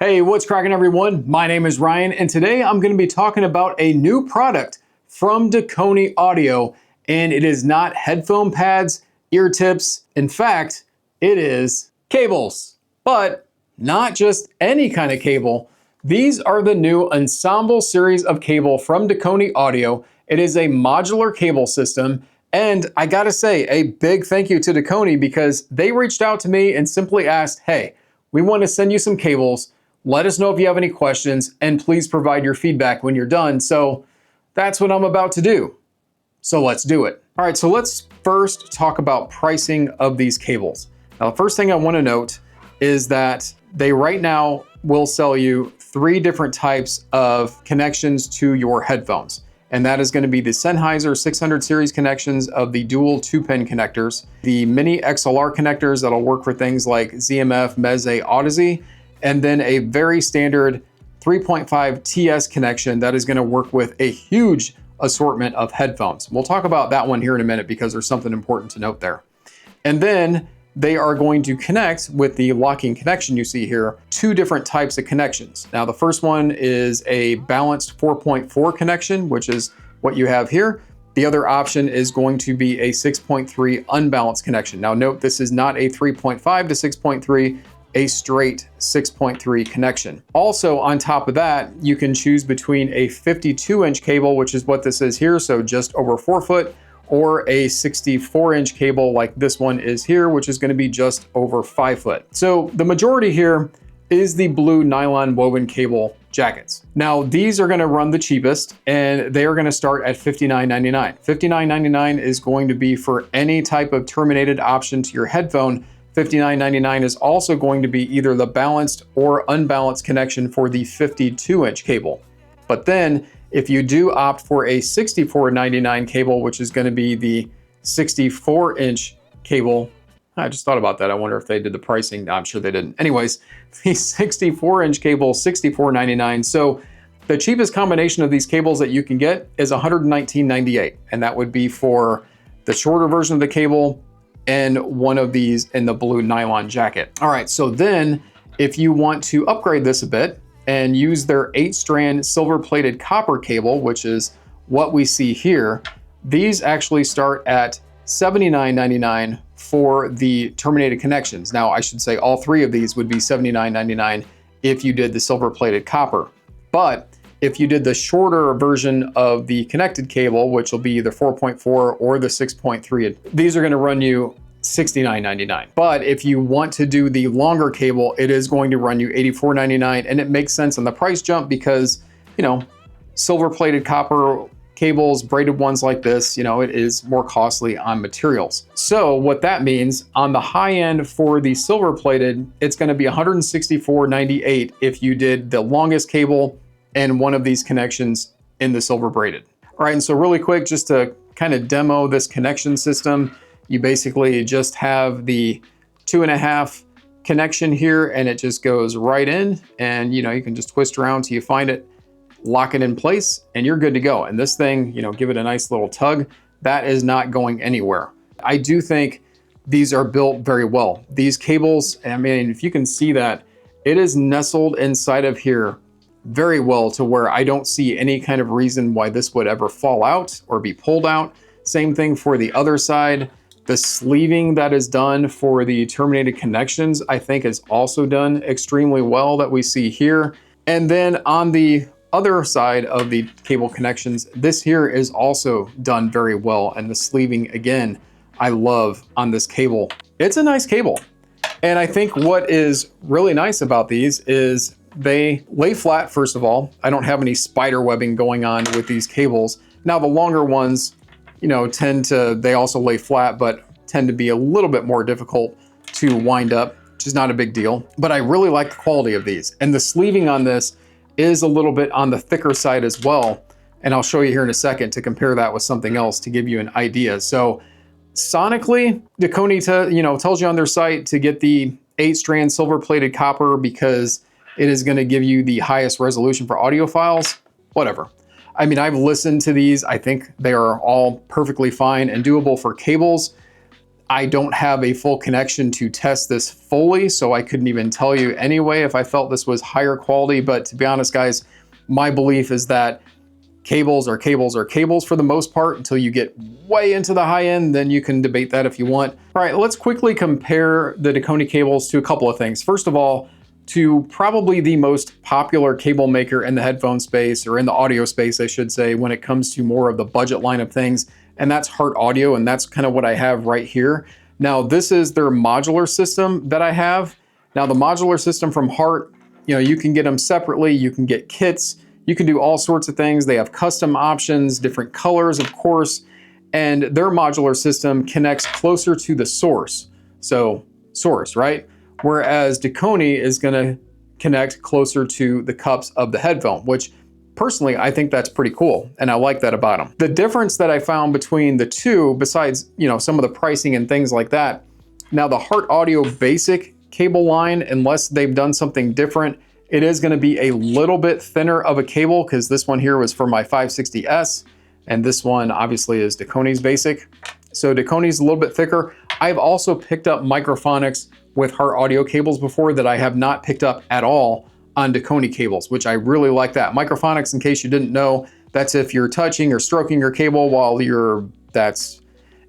Hey, what's cracking everyone? My name is Ryan, and today I'm going to be talking about a new product from Dekoni Audio, and it is not headphone pads, ear tips. In fact, it is cables, but not just any kind of cable. These are the new Ensemble series of cable from Dekoni Audio. It is a modular cable system, and I gotta say a big thank you to Dekoni because they reached out to me and simply asked, hey, we want to send you some cables. Let us know if you have any questions, and please provide your feedback when you're done. So that's what I'm about to do. So let's do it. All right, so let's first talk about pricing of these cables. Now, the first thing I want to note is that they right now will sell you 3 different types of connections to your headphones. And that is going to be the Sennheiser 600 series connections of the dual 2-pin connectors, the mini XLR connectors that'll work for things like ZMF, Meze, Odyssey, and then a very standard 3.5 TS connection that is going to work with a huge assortment of headphones. We'll talk about that one here in a minute because there's something important to note there. And then they are going to connect with the locking connection you see here, 2 different types of connections. Now, the first one is a balanced 4.4 connection, which is what you have here. The other option is going to be a 6.3 unbalanced connection. Now, note this is not a 3.5 to 6.3, a straight 6.3 connection. Also, on top of that, you can choose between a 52-inch cable, which is what this is here, so just over 4 foot, or a 64-inch cable like this one is here, which is going to be just over 5 foot. So the majority here is the blue nylon woven cable jackets. Now, these are going to run the cheapest, and they are going to start at $59.99. $59.99 is going to be for any type of terminated option to your headphone. $59.99 is also going to be either the balanced or unbalanced connection for the 52-inch cable. But then if you do opt for a $64.99 cable, which is going to be the 64-inch cable, I just thought about that. I wonder if they did the pricing. No, I'm sure they didn't. Anyways, the 64-inch cable, $64.99. So the cheapest combination of these cables that you can get is $119.98. And that would be for the shorter version of the cable and one of these in the blue nylon jacket. All right, so then if you want to upgrade this a bit and use their 8-strand silver-plated copper cable, which is what we see here, these actually start at $79.99 for the terminated connections. Now, I should say all 3 of these would be $79.99 if you did the silver-plated copper. But if you did the shorter version of the connected cable, which will be the 4.4 or the 6.3, these are going to run you $69.99. But if you want to do the longer cable, it is going to run you $84.99, and it makes sense on the price jump because, you know, silver-plated copper cables, braided ones like this, you know, it is more costly on materials. So what that means on the high end for the silver-plated, it's going to be $164.98 if you did the longest cable and one of these connections in the silver braided. All right, and so really quick, just to kind of demo this connection system, you basically just have the 2.5 connection here, and it just goes right in, and you know, you can just twist around till you find it, lock it in place, and you're good to go. And this thing, you know, give it a nice little tug, that is not going anywhere. I do think these are built very well. These cables, I mean, if you can see that, it is nestled inside of here very well to where I don't see any kind of reason why this would ever fall out or be pulled out. Same thing for the other side. The sleeving that is done for the terminated connections, I think is also done extremely well that we see here. And then on the other side of the cable connections, this here is also done very well. And the sleeving, again, I love on this cable. It's a nice cable. And I think what is really nice about these is they lay flat, first of all. I don't have any spider webbing going on with these cables. Now the longer ones, you know, they also lay flat, but tend to be a little bit more difficult to wind up, which is not a big deal. But I really like the quality of these. And the sleeving on this is a little bit on the thicker side as well. And I'll show you here in a second to compare that with something else to give you an idea. So sonically, Dekoni tells you on their site to get the 8-strand silver-plated copper because it is going to give you the highest resolution for audio files. Whatever. I mean, I've listened to these. I think they are all perfectly fine and doable for cables. I don't have a full connection to test this fully, so I couldn't even tell you anyway if I felt this was higher quality. But to be honest, guys, my belief is that cables are cables are cables for the most part until you get way into the high end. Then you can debate that if you want. All right, let's quickly compare the Dekoni cables to a couple of things. First of all, to probably the most popular cable maker in the headphone space, or in the audio space, I should say, when it comes to more of the budget line of things, and that's Hart Audio, and that's kind of what I have right here. Now, this is their modular system that I have. Now, the modular system from Hart, you know, you can get them separately, you can get kits, you can do all sorts of things. They have custom options, different colors, of course, and their modular system connects closer to the source. So, source, right? Whereas Dekoni is gonna connect closer to the cups of the headphone, which personally, I think that's pretty cool, and I like that about them. The difference that I found between the two, besides, you know, some of the pricing and things like that, now the Hart Audio basic cable line, unless they've done something different, it is gonna be a little bit thinner of a cable, because this one here was for my 560S, and this one obviously is Dekoni's basic. So Dekoni's a little bit thicker. I've also picked up microphonics with Hart Audio cables before that I have not picked up at all on Dekoni cables, which I really like that. Microphonics, in case you didn't know, that's if you're touching or stroking your cable while you're,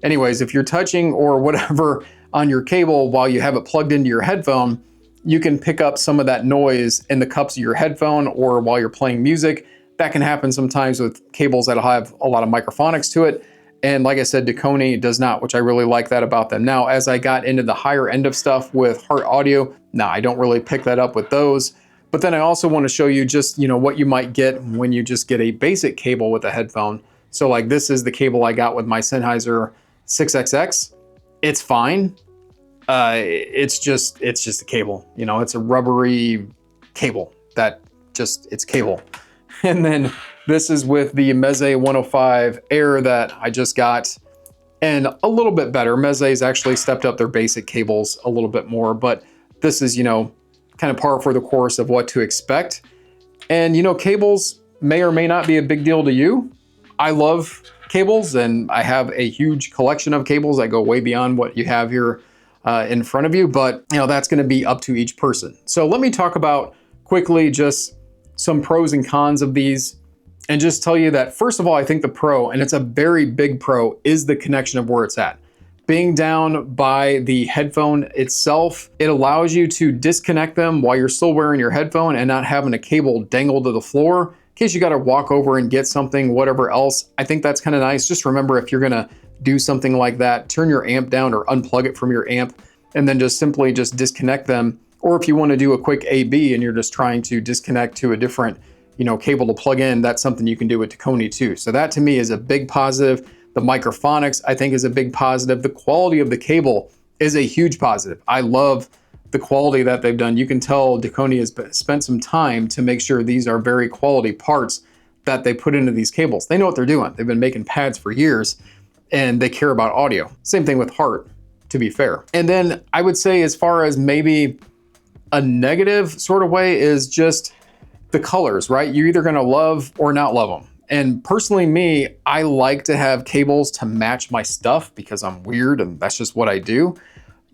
anyways, if you're touching or whatever on your cable while you have it plugged into your headphone, you can pick up some of that noise in the cups of your headphone or while you're playing music. That can happen sometimes with cables that have a lot of microphonics to it. And like I said, Dekoni does not, which I really like that about them. Now, as I got into the higher end of stuff with Hart Audio, I don't really pick that up with those. But then I also want to show you just, you know, what you might get when you just get a basic cable with a headphone. So like this is the cable I got with my Sennheiser 6XX. It's fine. It's just a cable, you know, it's a rubbery cable that just, it's cable. And then this is with the Meze 105 Air that I just got, and a little bit better. Meze's actually stepped up their basic cables a little bit more, but this is, you know, kind of par for the course of what to expect. And you know, cables may or may not be a big deal to you. I love cables, and I have a huge collection of cables that go way beyond what you have here in front of you, but you know, that's going to be up to each person. So let me talk about quickly just some pros and cons of these, and just tell you that first of all, I think the pro, and it's a very big pro, is the connection of where it's at. Being down by the headphone itself, it allows you to disconnect them while you're still wearing your headphone and not having a cable dangle to the floor in case you got to walk over and get something, whatever else. I think that's kind of nice. Just remember, if you're going to do something like that, turn your amp down or unplug it from your amp, and then just simply just disconnect them. Or if you want to do a quick AB and you're just trying to disconnect to a different, you know, cable to plug in, that's something you can do with Dekoni too. So that to me is a big positive. The microphonics, I think, is a big positive. The quality of the cable is a huge positive. I love the quality that they've done. You can tell Dekoni has spent some time to make sure these are very quality parts that they put into these cables. They know what they're doing. They've been making pads for years, and they care about audio. Same thing with Hart, to be fair. And then I would say, as far as maybe a negative sort of way, is just the colors, right? You're either gonna love or not love them. And personally, me, I like to have cables to match my stuff because I'm weird and that's just what I do.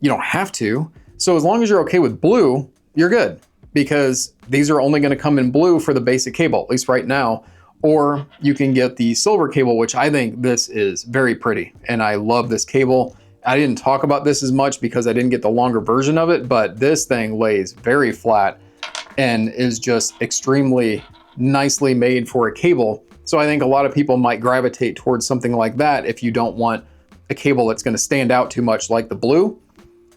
You don't have to. So as long as you're okay with blue, you're good, because these are only gonna come in blue for the basic cable, at least right now. Or you can get the silver cable, which I think this is very pretty. And I love this cable. I didn't talk about this as much because I didn't get the longer version of it, but this thing lays very flat and is just extremely nicely made for a cable. So I think a lot of people might gravitate towards something like that if you don't want a cable that's going to stand out too much like the blue.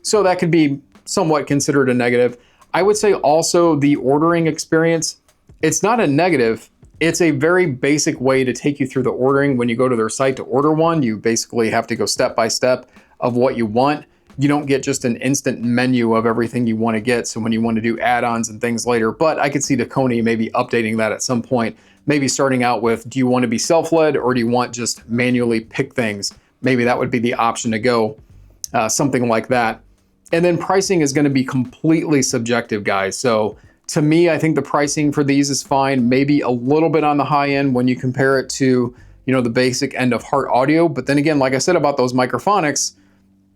So that could be somewhat considered a negative. I would say also the ordering experience, it's not a negative. It's a very basic way to take you through the ordering. When you go to their site to order one, you basically have to go step by step of what you want. You don't get just an instant menu of everything you want to get. So when you want to do add-ons and things later, but I could see Dekoni maybe updating that at some point. Maybe starting out with, do you want to be self-led or do you want just manually pick things? Maybe that would be the option to go, something like that. And then pricing is going to be completely subjective, guys. So to me, I think the pricing for these is fine. Maybe a little bit on the high end when you compare it to, you know, the basic end of Hart Audio. But then again, like I said about those microphonics,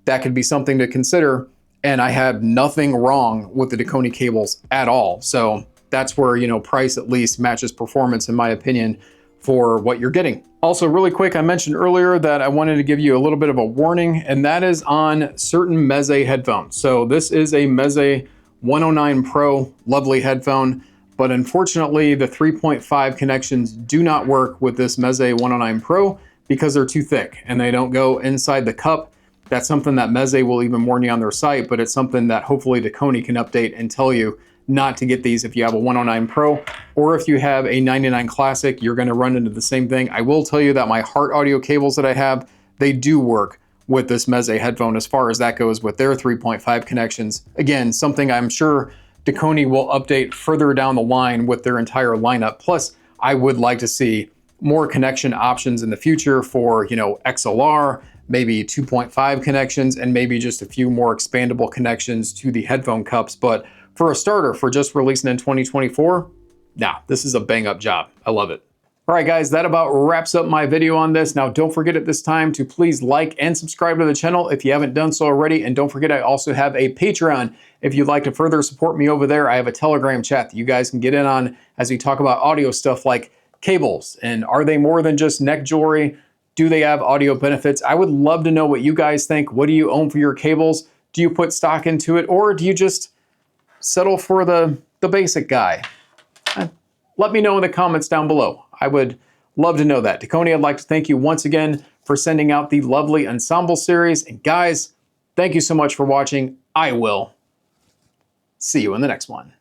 that could be something to consider. And I have nothing wrong with the Dekoni cables at all. So that's where, you know, price at least matches performance, in my opinion, for what you're getting. Also, really quick, I mentioned earlier that I wanted to give you a little bit of a warning, and that is on certain Meze headphones. So this is a Meze 109 Pro, lovely headphone, but unfortunately the 3.5 connections do not work with this Meze 109 Pro because they're too thick and they don't go inside the cup. That's something that Meze will even warn you on their site, but it's something that hopefully Dekoni can update and tell you not to get these if you have a 109 Pro, or if you have a 99 Classic, you're gonna run into the same thing. I will tell you that my Hart Audio cables that I have, they do work with this Meze headphone as far as that goes with their 3.5 connections. Again, something I'm sure Dekoni will update further down the line with their entire lineup. Plus, I would like to see more connection options in the future for, you know, XLR, maybe 2.5 connections, and maybe just a few more expandable connections to the headphone cups. But for a starter, for just releasing in 2024, nah, this is a bang up job. I love it. All right, guys, that about wraps up my video on this. Now, don't forget at this time to please like and subscribe to the channel if you haven't done so already. And don't forget, I also have a Patreon. If you'd like to further support me over there, I have a Telegram chat that you guys can get in on as we talk about audio stuff like cables. And are they more than just neck jewelry? Do they have audio benefits? I would love to know what you guys think. What do you own for your cables? Do you put stock into it, or do you just settle for the basic guy? Let me know in the comments down below. I would love to know that. Dekoni, I'd like to thank you once again for sending out the lovely Ensemble series. And guys, thank you so much for watching. I will see you in the next one.